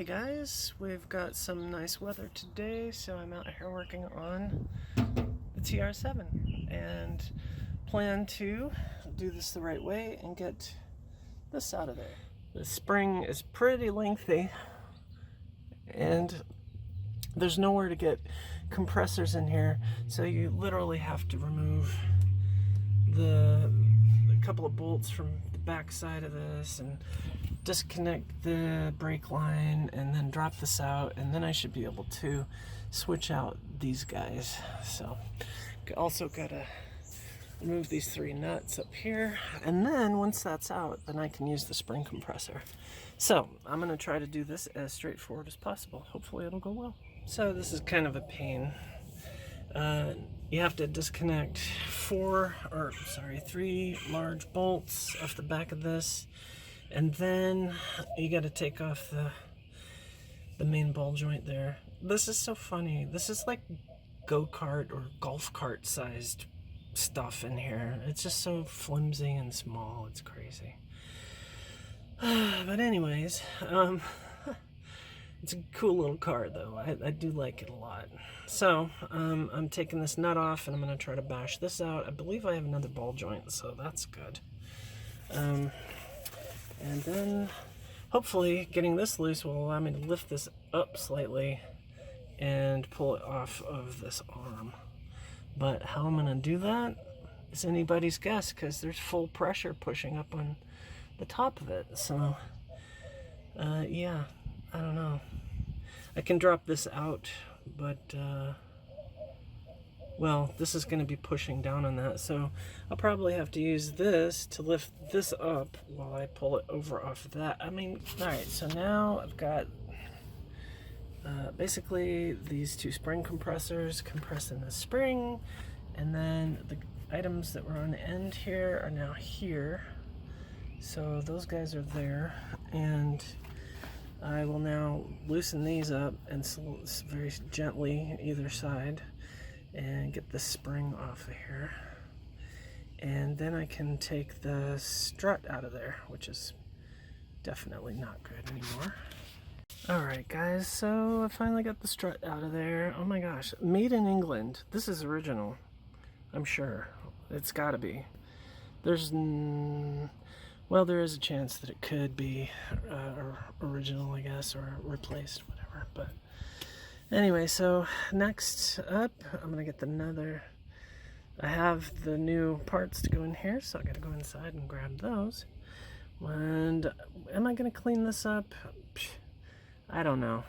Hey guys, we've got some nice weather today, so I'm out here working on the TR7 and plan to do this the right way and get this out of there. The spring is pretty lengthy and there's nowhere to get compressors in here, so you literally have to remove a couple of bolts from the back side of this and disconnect the brake line and then drop this out, and then I should be able to switch out these guys. So also gotta remove these 3 nuts up here, and then once that's out, then I can use the spring compressor. So I'm gonna try to do this as straightforward as possible. Hopefully it'll go well. So this is kind of a pain. You have to disconnect 3 large bolts off the back of this, and then you got to take off the main ball joint there. This is so funny. This is like go-kart or golf cart sized stuff in here. It's just so flimsy and small. It's crazy. But anyways, it's a cool little car though. I do like it a lot. So I'm taking this nut off and I'm going to try to bash this out. I believe I have another ball joint, so that's good. And then hopefully getting this loose will allow me to lift this up slightly and pull it off of this arm. But how I'm going to do that is anybody's guess, because there's full pressure pushing up on the top of it. So yeah, I don't know. I can drop this out, but well, this is going to be pushing down on that, so I'll probably have to use this to lift this up while I pull it over off of that. I mean, alright, so now I've got basically these 2 spring compressors compressing the spring, and then the items that were on the end here are now here. So those guys are there, and I will now loosen these up and very gently either side and get the spring off of here, and then I can take the strut out of there, which is definitely not good anymore. Alright guys, so I finally got the strut out of there. Oh my gosh, made in England. This is original, I'm sure. It's gotta be. Well, there is a chance that it could be original, I guess, or replaced, whatever, but anyway, so next up, I'm gonna get I have the new parts to go in here, so I gotta go inside and grab those. And am I gonna clean this up? I don't know.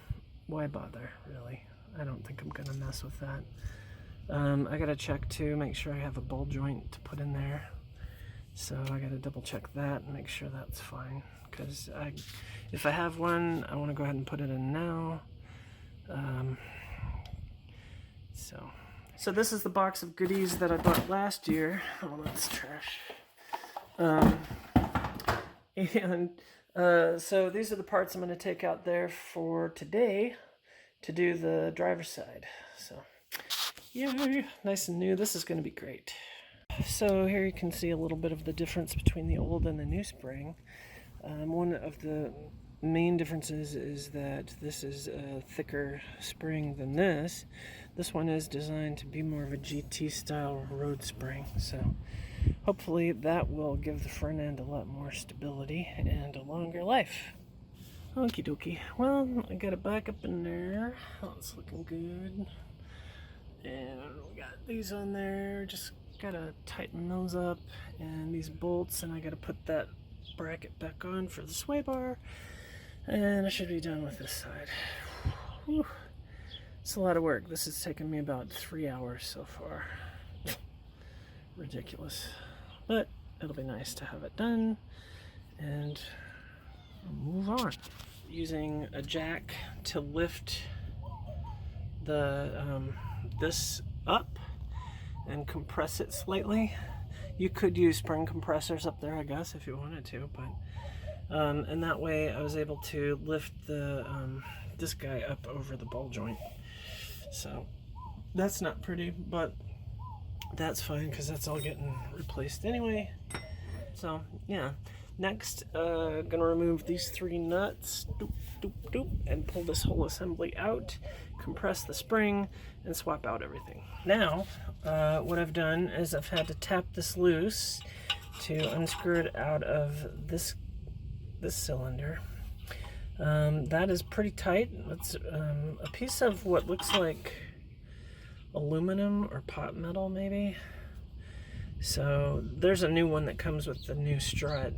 Why bother, really? I don't think I'm gonna mess with that. I gotta check to make sure I have a ball joint to put in there. So I gotta double check that and make sure that's fine. Because if I have one, I wanna go ahead and put it in now. So this is the box of goodies that I bought last year. Oh, that's trash. So these are the parts I'm going to take out there for today to do the driver's side. So yay, nice and new. This is going to be great. So here you can see a little bit of the difference between the old and the new spring. One of the main differences is that this is a thicker spring than this. This one is designed to be more of a GT style road spring, so hopefully that will give the front end a lot more stability and a longer life. Okie dokie. Well, I got it back up in there. Oh, it's looking good. And we got these on there. Just gotta tighten those up, and these bolts, and I gotta put that bracket back on for the sway bar. And I should be done with this side. Whew. It's a lot of work. This has taken me about 3 hours so far. Ridiculous. But it'll be nice to have it done and move on. Using a jack to lift this up and compress it slightly. You could use spring compressors up there, I guess, if you wanted to, but and that way I was able to lift this guy up over the ball joint. So that's not pretty, but that's fine because that's all getting replaced anyway. So yeah, Next, gonna remove these 3 nuts, doop, doop, doop, and pull this whole assembly out, compress the spring, and swap out everything. Now, what I've done is I've had to tap this loose to unscrew it out of this cylinder. That is pretty tight. It's a piece of what looks like aluminum or pot metal, maybe. So there's a new one that comes with the new strut.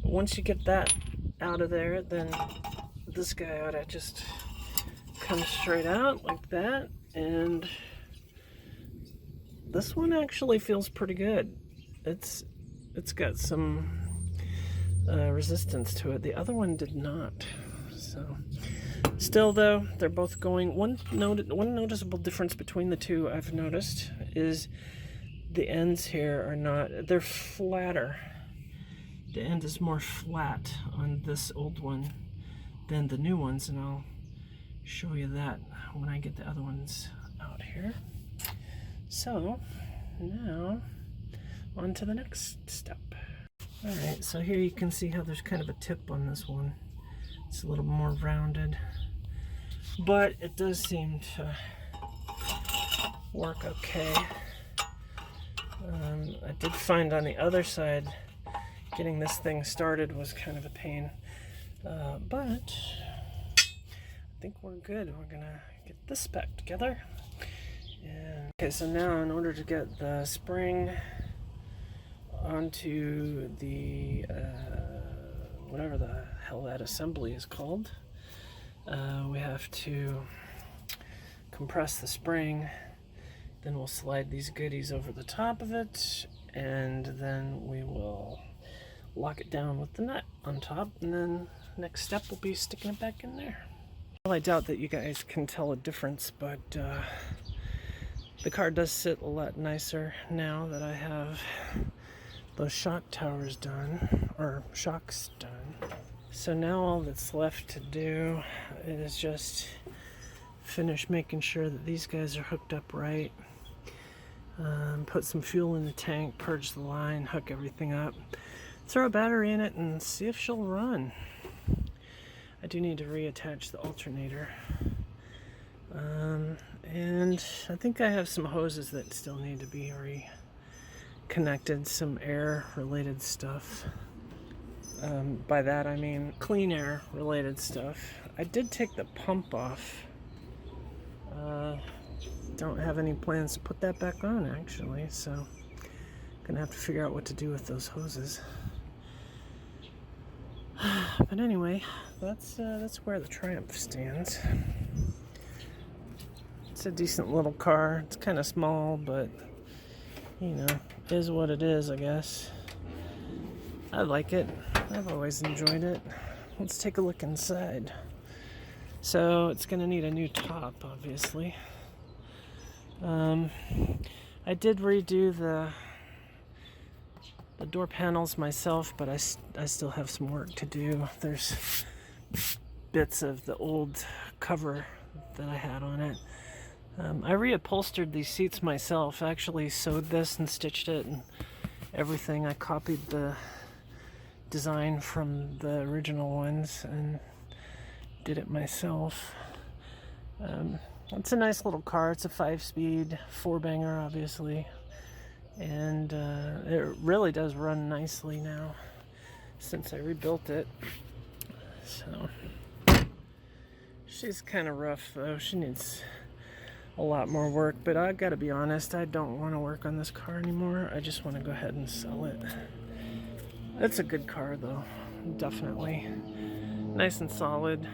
Once you get that out of there, then this guy ought to just come straight out like that. And this one actually feels pretty good. It's got some resistance to it. The other one did not. So still though, they're both going. One noticeable difference between the two I've noticed is the ends here are not, they're flatter. The end is more flat on this old one than the new ones, and I'll show you that when I get the other ones out here. So now on to the next step. Alright, so here you can see how there's kind of a tip on this one. It's a little more rounded, but it does seem to work okay. I did find on the other side getting this thing started was kind of a pain, but I think we're good. We're gonna get this back together. And okay, so now in order to get the spring onto the whatever the hell that assembly is called, we have to compress the spring. Then we'll slide these goodies over the top of it, and then we will lock it down with the nut on top, and then next step will be sticking it back in there. Well, I doubt that you guys can tell a difference, but the car does sit a lot nicer now that I have those shock towers done, or shocks done. So now all that's left to do is just finish making sure that these guys are hooked up right. Put some fuel in the tank, purge the line, hook everything up, throw a battery in it, and see if she'll run. I do need to reattach the alternator. And I think I have some hoses that still need to be reconnected, some air related stuff. By that I mean clean air related stuff. I did take the pump off. Don't have any plans to put that back on actually, so gonna have to figure out what to do with those hoses. But anyway, that's where the Triumph stands. It's a decent little car. It's kind of small, but you know, is what it is, I guess. I like it. I've always enjoyed it. Let's take a look inside. So it's gonna need a new top, obviously. I did redo the door panels myself, but I still have some work to do. There's bits of the old cover that I had on it. I reupholstered these seats myself. I actually sewed this and stitched it and everything. I copied the design from the original ones and did it myself. It's a nice little car. It's a 5-speed 4-banger, obviously, and it really does run nicely now since I rebuilt it. So she's kind of rough though. She needs a lot more work, but I've got to be honest, I don't want to work on this car anymore. I just want to go ahead and sell it. It's a good car though, definitely nice and solid.